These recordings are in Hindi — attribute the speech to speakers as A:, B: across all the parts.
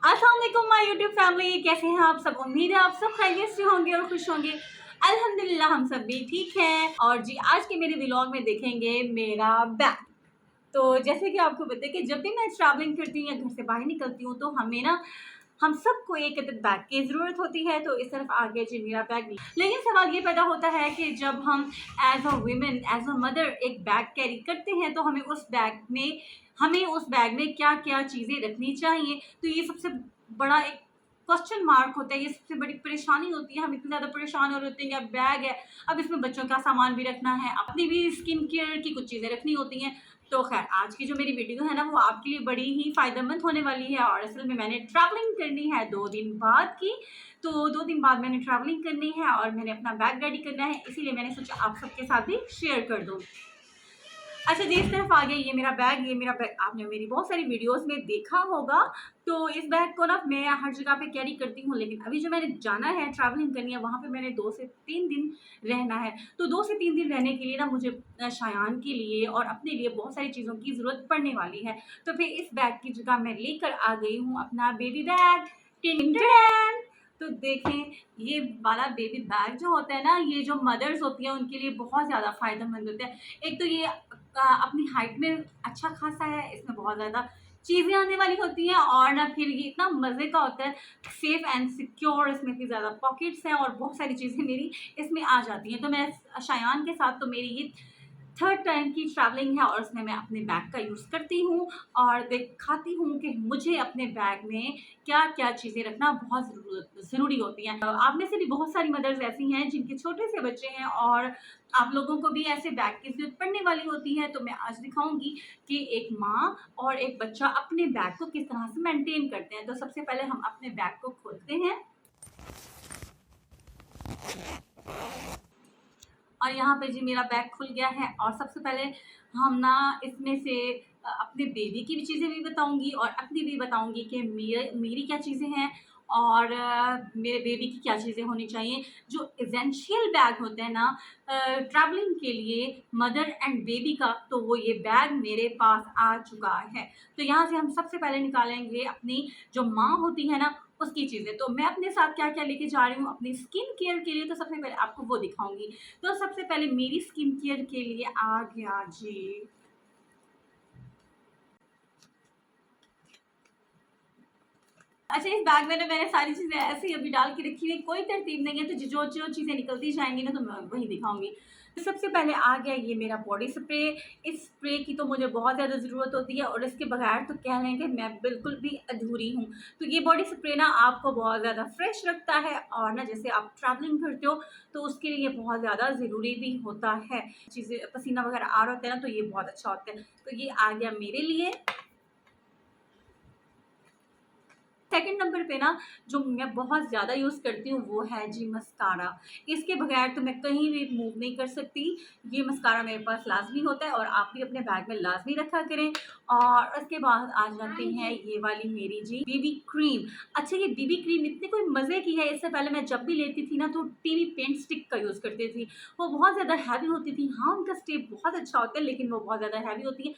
A: अस्सलाम वालेकुम माय यूट्यूब फैमिली, कैसे हैं आप सब। उम्मीद है आप सब खैरियत से होंगे और खुश होंगे। अल्हम्दुलिल्लाह हम सब भी ठीक हैं। और जी आज के मेरे व्लॉग में देखेंगे मेरा बैग। तो जैसे कि आपको पता है कि जब भी मैं ट्रैवलिंग करती हूँ या घर से बाहर निकलती हूँ तो हमें ना हम सबको एक अदद बैग की ज़रूरत होती है। तो इस तरफ आ गया जी मेरा बैग। लेकिन सवाल ये पैदा होता है कि जब हम as a women as a mother एक बैग कैरी करते हैं तो हमें उस बैग में क्या क्या चीज़ें रखनी चाहिए। तो ये सबसे बड़ा एक क्वेश्चन मार्क होता है, ये सबसे बड़ी परेशानी होती है। हम इतने ज़्यादा परेशान हो रहे होते हैं कि अब बैग है, अब इसमें बच्चों का सामान भी रखना है, अपनी भी स्किन केयर की कुछ चीज़ें रखनी होती हैं। तो खैर आज की जो मेरी वीडियो है ना वो आपके लिए बड़ी ही फ़ायदेमंद होने वाली है। और असल में मैंने ट्रैवलिंग करनी है 2 दिन बाद की, तो 2 दिन बाद मैंने ट्रैवलिंग करनी है और मैंने अपना बैग रेडी करना है, इसीलिए मैंने सोचा आप सबके साथ भी शेयर कर दूँ। अच्छा जी, इस तरफ आ गया ये मेरा बैग आपने मेरी बहुत सारी वीडियोस में देखा होगा। तो इस बैग को ना मैं हर जगह पे कैरी करती हूँ, लेकिन अभी जो मैंने जाना है ट्रैवलिंग करनी है वहाँ पे मैंने 2 से 3 दिन रहना है। तो 2 से 3 दिन रहने के लिए ना मुझे शायान के लिए और अपने लिए बहुत सारी चीज़ों की ज़रूरत पड़ने वाली है। तो फिर इस बैग की जगह मैं लेकर आ गई हूँ अपना बेबी बैग। Tin tin. तो देखें, ये वाला बेबी बैग जो होता है ना, ये जो मदर्स होती हैं उनके लिए बहुत ज़्यादा फ़ायदेमंद होता है। एक तो ये अपनी हाइट में अच्छा खासा है, इसमें बहुत ज़्यादा चीज़ें आने वाली होती हैं और ना फिर ये इतना मज़े का होता है, सेफ़ एंड सिक्योर। इसमें इतनी ज़्यादा पॉकेट्स हैं और बहुत सारी चीज़ें मेरी इसमें आ जाती हैं। तो मैं शायान के साथ तो मेरी ये थर्ड टाइम की ट्रैवलिंग है और उसमें मैं अपने बैग का यूज़ करती हूँ और दिखाती हूँ कि मुझे अपने बैग में क्या-क्या चीज़ें रखना बहुत ज़रूरी होती हैं। आप में से भी बहुत सारी मदर्स ऐसी हैं जिनके छोटे से बच्चे हैं और आप लोगों को भी ऐसे बैग की ज़रूरत पड़ने वाली होती है। तो मैं आज दिखाऊँगी कि एक माँ और एक बच्चा अपने बैग को किस तरह से मेंटेन करते हैं। तो सबसे पहले हम अपने बैग को खोलते हैं और यहाँ पे जी मेरा बैग खुल गया है। और सबसे पहले हम ना इसमें से अपने बेबी की भी चीज़ें भी बताऊँगी और अपनी भी बताऊँगी कि मेरी क्या चीज़ें हैं और मेरे बेबी की क्या चीज़ें होनी चाहिए। जो एसेंशियल बैग होते हैं ना ट्रैवलिंग के लिए मदर एंड बेबी का, तो वो ये बैग मेरे पास आ चुका है। तो यहाँ से हम सबसे पहले निकालेंगे अपनी जो माँ होती है ना उसकी चीज़ें। तो मैं अपने साथ क्या-क्या लेके जा रही हूँ अपनी स्किन केयर के लिए, तो सबसे पहले आपको वो दिखाऊँगी। तो सबसे पहले मेरी स्किन केयर के लिए आ गया जी अच्छा, इस बैग में ना मैंने सारी चीज़ें ऐसे ही अभी डाल के रखी हुई, कोई तरतीब नहीं है। तो जो चीज़ें निकलती जाएँगी ना तो मैं वही दिखाऊँगी। तो सबसे पहले आ गया ये मेरा बॉडी स्प्रे। इस स्प्रे की तो मुझे बहुत ज़्यादा ज़रूरत होती है और इसके बगैर तो कह लें कि मैं बिल्कुल भी अधूरी हूँ। तो ये बॉडी स्प्रे ना आपको बहुत ज़्यादा फ्रेश रखता है और ना जैसे आप ट्रैवलिंग करते हो तो उसके लिए बहुत ज़्यादा ज़रूरी भी होता है। चीज़ें पसीना वगैरह आ रहा होता है ना तो ये बहुत अच्छा होता है। तो ये आ गया मेरे लिए। सेकंड नंबर पे ना जो मैं बहुत ज़्यादा यूज़ करती हूँ वो है जी मस्कारा। इसके बगैर तो मैं कहीं भी मूव नहीं कर सकती। ये मस्कारा मेरे पास लाज़मी होता है और आप भी अपने बैग में लाज़मी रखा करें। और उसके बाद आ जाती हैं ये वाली मेरी जी बीबी क्रीम। अच्छा, ये बीबी क्रीम इतनी कोई मज़े की है, इससे पहले मैं जब भी लेती थी ना तो टीवी पेंट स्टिक का यूज़ करती थी। वो बहुत ज़्यादा हैवी होती थी। हाँ, उनका स्टे बहुत अच्छा होता है लेकिन वो बहुत ज़्यादा हैवी होती है।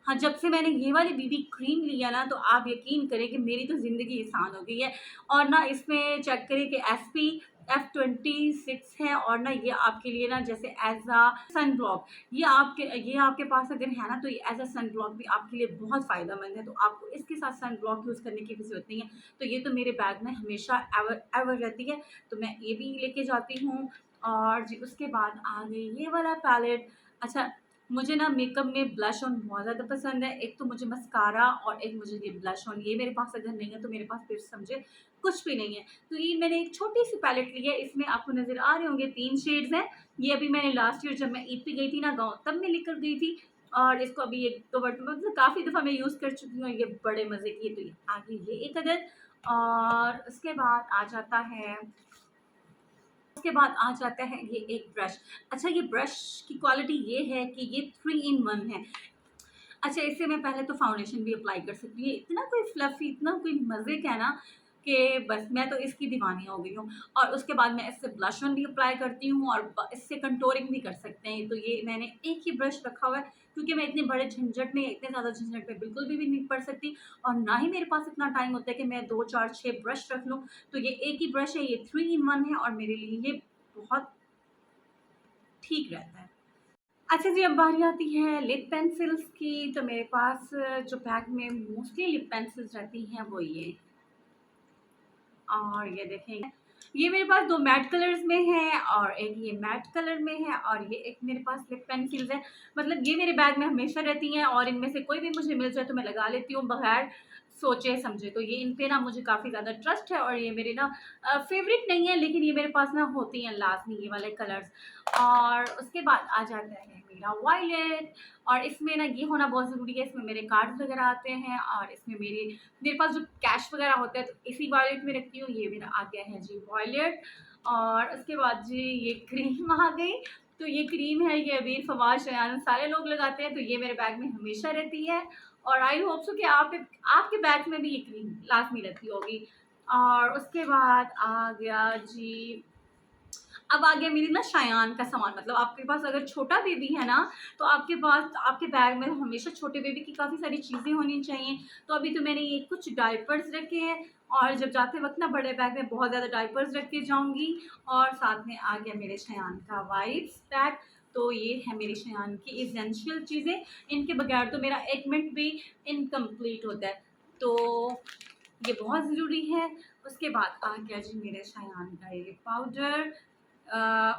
A: हाँ, जब से मैंने ये वाली बीबी क्रीम लिया ना तो आप यकीन करें कि मेरी तो ज़िंदगी आसान हो गई है। और ना इसमें चेक करें कि SPF26 है और ना ये आपके लिए ना जैसे एज़ अ सन ब्लॉक, ये आपके पास अगर है ना तो ये एज़ अ सन ब्लॉक भी आपके लिए बहुत फ़ायदेमंद है। तो आपको इसके साथ सन ब्लॉक यूज़ करने की भी ज़रूरत नहीं है। तो ये तो मेरे बैग में हमेशा एवर एवर रहती है, तो मैं ये भी लेके जाती हूँ। और जी उसके बाद आ गई ये वाला पैलेट। अच्छा, मुझे ना मेकअप में ब्लश ऑन बहुत ज़्यादा पसंद है। एक तो मुझे मस्कारा और एक मुझे ये ब्लश ऑन, ये मेरे पास अगर नहीं है तो मेरे पास फिर समझे कुछ भी नहीं है। तो ये मैंने एक छोटी-सी पैलेट ली है, इसमें आपको नज़र आ रहे होंगे 3 शेड्स हैं। ये अभी मैंने लास्ट ईयर जब मैं ईद पे गई थी ना गाँव तब मैं लेकर गई थी और इसको अभी 1-2 मतलब काफ़ी दफ़ा मैं यूज़ कर चुकी हूँ। ये बड़े मज़े की है। तो ये आ गई ये एक अदद। और उसके बाद आ जाता है उसके बाद आ जाता है ये एक ब्रश। अच्छा, ये ब्रश की क्वालिटी ये है कि ये 3 इन 1 है। अच्छा, इससे मैं पहले तो फाउंडेशन भी अप्लाई कर सकती हूँ। इतना कोई फ्लफ़ी, इतना कोई मज़े का है ना कि बस मैं तो इसकी दीवानी हो गई हूँ। और उसके बाद मैं इससे ब्लश ऑन भी अप्लाई करती हूँ और ब इससे कंटूरिंग भी कर सकते हैं। तो ये मैंने एक ही ब्रश रखा हुआ है क्योंकि मैं इतने बड़े झंझट में, इतने ज़्यादा झंझट में बिल्कुल भी नहीं पड़ सकती, और ना ही मेरे पास इतना टाइम होता है कि मैं 2, 4, 6 ब्रश रख लूँ। तो ये एक ही ब्रश है, ये 3 इन 1 है और मेरे लिए ये बहुत ठीक रहता है। अच्छा जी, अब बारी आती है लिप पेंसिल्स की। तो मेरे पास जो बैग में मोस्टली लिप पेंसिल्स रहती हैं वो ये, और ये देखें, ये मेरे पास 2 मैट कलर्स में है और एक ये मैट कलर में है, और ये एक मेरे पास लिप पेंसिल्स है। मतलब ये मेरे बैग में हमेशा रहती हैं और इनमें से कोई भी मुझे मिल जाए तो मैं लगा लेती हूँ बगैर सोचे समझे। तो ये इन पे ना मुझे काफ़ी ज़्यादा ट्रस्ट है, और ये मेरे ना फेवरेट नहीं है, लेकिन ये मेरे पास ना होती हैं लाजमी ये वाले कलर्स। और उसके बाद आ जाता है मेरा वॉयलेट, और इसमें ना ये होना बहुत ज़रूरी है, इसमें मेरे कार्ड्स वगैरह आते हैं, और इसमें मेरे पास जो कैश वगैरह होता है तो इसी वॉलेट में रखती हूँ। ये मेरा आ गया है जी वॉलेट। और उसके बाद जी ये क्रीम आ गई। तो ये क्रीम है, ये अबीर, फवाद, शयान सारे लोग लगाते हैं, तो ये मेरे बैग में हमेशा रहती है, और आई होप सो कि आपके बैग में भी ये क्रीम लाजमी रहती होगी। और उसके बाद आ गया जी, अब आ गया मेरी ना शायान का सामान। मतलब आपके पास अगर छोटा बेबी है ना, तो आपके पास आपके बैग में हमेशा छोटे बेबी की काफ़ी सारी चीज़ें होनी चाहिए। तो अभी तो मैंने ये कुछ डायपर्स रखे हैं, और जब जाते वक्त ना बड़े बैग में बहुत ज़्यादा डायपर्स रख के जाऊँगी। और साथ में आ गया मेरे शायान का वाइप्स बैग। तो ये है मेरी शायान की एसेंशियल चीज़ें, इनके बगैर तो मेरा 1 मिनट भी इनकम्प्लीट होता है, तो ये बहुत ज़रूरी है। उसके बाद आ गया जी मेरे शायान का ये पाउडर।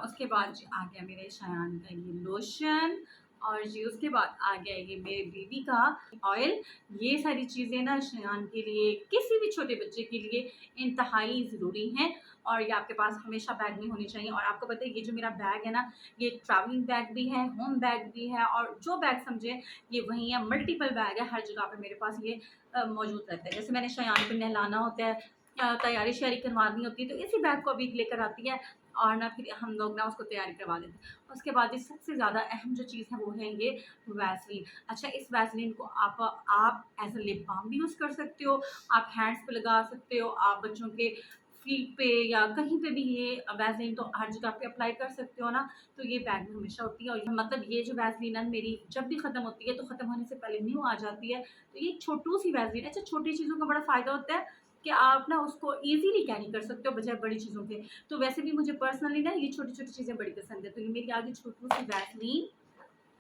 A: उसके बाद जी आ गया मेरे शायान का ये लोशन, और जी उसके बाद आ गया ये मेरे बेबी का ऑयल। ये सारी चीज़ें ना शायान के लिए, किसी भी छोटे बच्चे के लिए इंतहाई ज़रूरी हैं, और ये आपके पास हमेशा बैग में होनी चाहिए। और आपको पता है ये जो मेरा बैग है ना, ये ट्रैवलिंग बैग भी है, होम बैग भी है, और जो बैग समझे ये वही है, मल्टीपल बैग है, हर जगह पे मेरे पास ये मौजूद रहता है। जैसे मैंने शायान को नहलाना होता है, तैयारी श्यारी करवानी होती है, तो इसी बैग को अभी लेकर आती है, और ना फिर हम लोग ना उसको तैयारी करवा देते हैं। उसके बाद ये सबसे ज़्यादा अहम जो चीज़ है वो है ये वैसलीन। अच्छा, इस वैसलीन को आप एज अ लिप बाम भी यूज़ कर सकते हो, आप हैंड्स पे लगा सकते हो, आप बच्चों के फीट पे या कहीं पे भी ये वैसलीन तो हर जगह पे अप्लाई कर सकते हो ना। तो ये बैग में हमेशा होती है, और मतलब ये जो वैसलीन है मेरी जब भी ख़त्म होती है तो ख़त्म होने से पहले न्यू आ जाती है। तो ये छोटू सी वैसलीन। अच्छा, छोटी चीज़ों का बड़ा फ़ायदा होता है कि आप ना उसको ईज़िली कैरी कर सकते हो बजाय बड़ी चीज़ों के। तो वैसे भी मुझे पर्सनली ना ये छोटी-छोटी चीज़ें बड़ी पसंद है, तो ये मेरी आ गई छोटू-सी वैसलीन।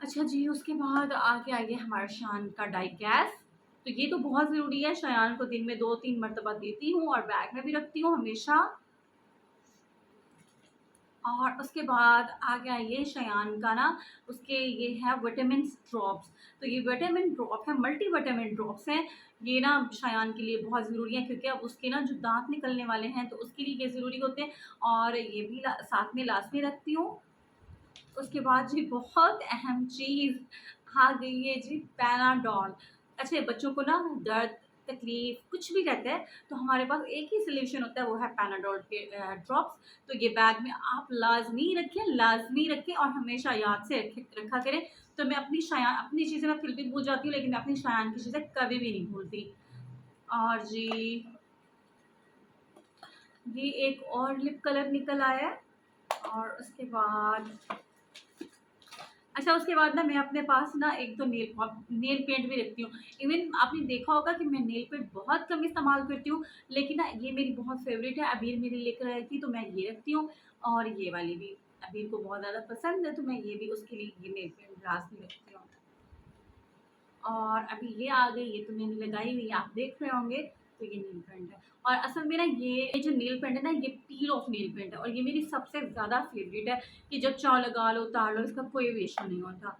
A: अच्छा जी, उसके बाद आगे आ गया हमारा शान का डाई गैस। तो ये तो बहुत ज़रूरी है, शायान को दिन में 2-3 मर्तबा देती हूँ, और बैग में भी रखती हूँ हमेशा। और उसके बाद आ गया ये शायान का ना, उसके ये है विटामिन ड्रॉप्स। तो ये विटामिन ड्रॉप है, मल्टी विटामिन ड्रॉप्स हैं। ये ना शायान के लिए बहुत ज़रूरी है, क्योंकि अब उसके ना जो दांत निकलने वाले हैं तो उसके लिए ये ज़रूरी होते हैं, और ये भी साथ में लाजमी रखती हूँ। उसके बाद जी बहुत अहम चीज़ आ गई है जी, पैनाडोल। अच्छा, बच्चों को ना दर्द, तकलीफ़ कुछ भी रहता है तो हमारे पास एक ही सॉल्यूशन होता है, वो है पैनाडोल के ड्रॉप्स। तो ये बैग में आप लाज़मी रखें, और हमेशा याद से रखा करें। तो मैं अपनी चीज़ें मैं फिर भी भूल जाती हूँ, लेकिन मैं अपनी शायान की चीज़ें कभी भी नहीं भूलती। और जी ये एक और लिप कलर निकल आया है। और उसके बाद अच्छा, उसके बाद ना मैं अपने पास ना एक तो नेल पेंट भी रखती हूँ। इवन आपने देखा होगा कि मैं नेल पेंट बहुत कम इस्तेमाल करती हूँ, लेकिन ना ये मेरी बहुत फ़ेवरेट है, अबीर मेरे लेकर आई थी तो मैं ये रखती हूँ, और ये वाली भी अबीर को बहुत ज़्यादा पसंद है, तो मैं ये भी उसके लिए ये नेल पेंट लाज़मी रखती हूँ। और अभी ये आ गई, ये तो मैंने लगाई हुई है, आप देख रहे होंगे। तो ये नेल पेंट है, और असल में ना ये जो नेल पेंट है ना, ये पील ऑफ नेल पेंट है, और ये मेरी सबसे ज़्यादा फेवरेट है कि जब चाहो लगा लो, उतार लो, इसका कोई भी इशू नहीं होता।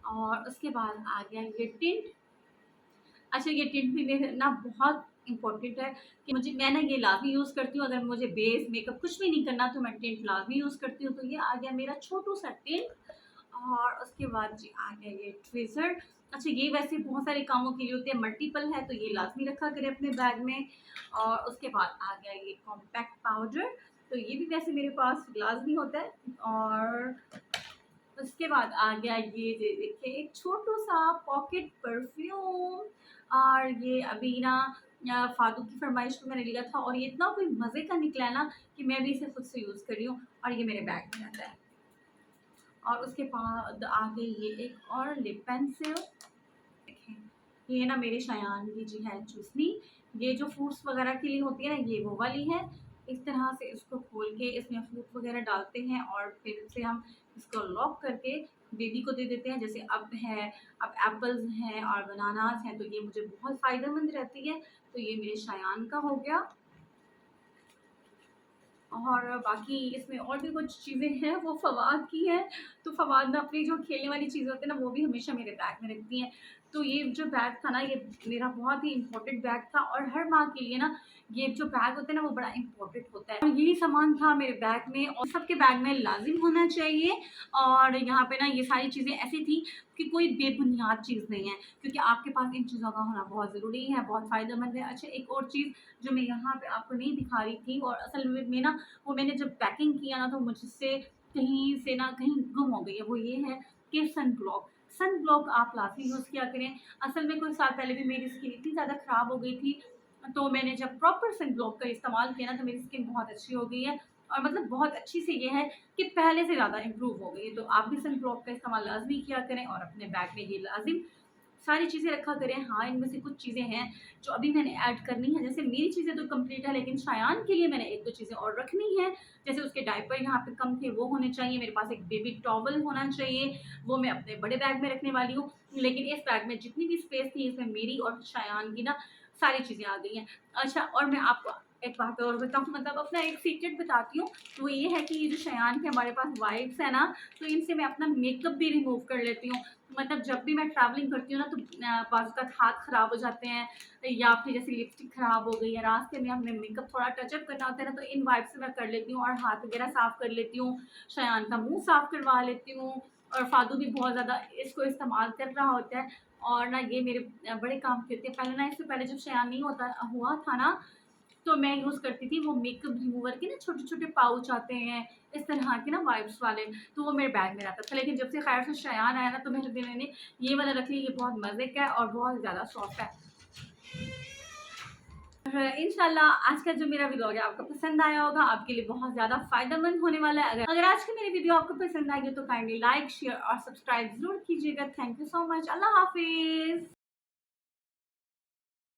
A: और उसके बाद आ गया ये टिंट। अच्छा, ये टिंट भी मेरे ना बहुत इम्पोर्टेंट है कि मैं ना ये लाज़मी यूज़ करती हूँ। अगर मुझे बेस मेकअप कुछ भी नहीं करना तो मैं टिंट लाज़मी यूज़ करती हूँ। तो ये आ गया मेरा छोटू-सा टिंट। और उसके बाद जी आ गया ये ट्विज़र। अच्छा, ये वैसे बहुत सारे कामों के लिए होते हैं, मल्टीपल है तो ये लाज़मी रखा करें अपने बैग में। और उसके बाद आ गया ये कॉम्पैक्ट पाउडर। तो ये भी वैसे मेरे पास लाज़मी होता है। और उसके बाद आ गया ये देखिए एक छोटू-सा पॉकेट परफ्यूम। और ये अभी ना फ़ादू की फ़रमाइश पे मैंने लिया था, और ये इतना कोई मज़े का निकला है ना कि मैं भी इसे खुद से यूज़ कर रही हूँ, और ये मेरे बैग में आता है। और उसके बाद आगे ये एक और लिप पेंसिल। ये ना मेरे शयान की जी है चूसनी। ये जो फ्रूट्स वगैरह के लिए होती है ना, ये वो वाली है। इस तरह से इसको खोल के इसमें फ्रूट वगैरह डालते हैं और फिर से हम इसको लॉक करके बेबी को दे देते हैं। जैसे अब एप्पल्स हैं और बनानास हैं, तो ये मुझे बहुत फ़ायदेमंद रहती है। तो ये मेरे शयान का हो गया। और बाकी इसमें और भी कुछ चीज़ें हैं, वो फ़वाद की हैं। तो फ़वाद ना अपनी जो खेलने वाली चीज़ें होती हैं ना, वो भी हमेशा मेरे बैग में रखती हैं। तो ये जो बैग था ना, ये मेरा बहुत ही इम्पोर्टेंट बैग था और हर माँ के लिए ना ये जो बैग होता है ना, वो बड़ा इम्पोर्टेंट होता है। और यही सामान था मेरे बैग में और सबके बैग में लाज़िम होना चाहिए। और यहाँ पे ना ये सारी चीज़ें ऐसी थी कि कोई बेबुनियाद चीज़ नहीं है, क्योंकि आपके पास इन चीज़ों का होना बहुत ज़रूरी है, बहुत फ़ायदेमंद है। अच्छा, एक और चीज़ जो मैं यहाँ पे आपको नहीं दिखा रही थी और असल में ना वो मैंने जब पैकिंग किया ना, तो मुझसे कहीं से ना कहीं गुम हो गई है। वो ये है कि सन ब्लॉक आप लाज़मी यूज़ किया करें। असल में कुछ साल पहले भी मेरी स्किन इतनी ज़्यादा ख़राब हो गई थी, तो मैंने जब प्रॉपर सन ब्लॉक का इस्तेमाल किया ना, तो मेरी स्किन बहुत अच्छी हो गई है। और मतलब बहुत अच्छी से ये है कि पहले से ज़्यादा इम्प्रूव हो गई है। तो आप भी सन ब्लॉक का इस्तेमाल लाज़मी किया करें और अपने बैग में ये लाज़िम सारी चीज़ें रखा करें। हाँ, इनमें से कुछ चीज़ें हैं जो अभी मैंने ऐड करनी है। जैसे मेरी चीज़ें तो कंप्लीट है, लेकिन शायान के लिए मैंने 1-2 चीज़ें और रखनी है। जैसे उसके डायपर यहाँ पे कम थे, वो होने चाहिए। मेरे पास एक बेबी टॉवल होना चाहिए, वो मैं अपने बड़े बैग में रखने वाली हूँ। लेकिन इस बैग में जितनी भी स्पेस थी, इसमें मेरी और शायान की ना सारी चीज़ें आ गई हैं। अच्छा, और मैं आपको एक बात और बताऊँ, मतलब अपना एक सीक्रेट बताती हूँ। वो ये है कि ये जो शायान के हमारे पास वाइप्स है ना, तो इनसे मैं अपना मेकअप भी रिमूव कर लेती हूँ। मतलब जब भी मैं ट्रैवलिंग करती हूँ ना, तो बाज़ का हाथ ख़राब हो जाते हैं, या फिर जैसे लिपस्टिक ख़राब हो गई है, रास्ते में हमें मेकअप थोड़ा टचअप करना होता है ना, तो इन वाइप से मैं कर लेती हूँ और हाथ वगैरह साफ़ कर लेती हूँ, शायान का मुँह साफ़ करवा लेती हूँ। और फादू भी बहुत ज़्यादा इसको इस्तेमाल कर रहा होता है और ना ये मेरे बड़े काम की होती है। पहले ना, इससे पहले जब शायान नहीं हुआ था ना, तो मैं यूज़ करती थी वो मेकअप रिमूवर के ना छोटे-छोटे पाउच आते हैं, इस तरह के ना वाइप्स वाले, तो वो मेरे बैग में रहता था। लेकिन जब से खैर से शायान आया ना, तो मेरे दिल मैंने ये वाला रख लिया। ये बहुत मज़े का है और बहुत ज़्यादा सॉफ्ट है। और इंशाल्लाह आज का जो मेरा व्लॉग है आपको पसंद आया होगा, आपके लिए बहुत ज़्यादा फ़ायदेमंद होने वाला है। अगर आज की मेरी वीडियो आपको पसंद आई है, तो काइंडली लाइक, शेयर और सब्सक्राइब ज़रूर कीजिएगा। Thank you so much. अल्लाह हाफ़िज़।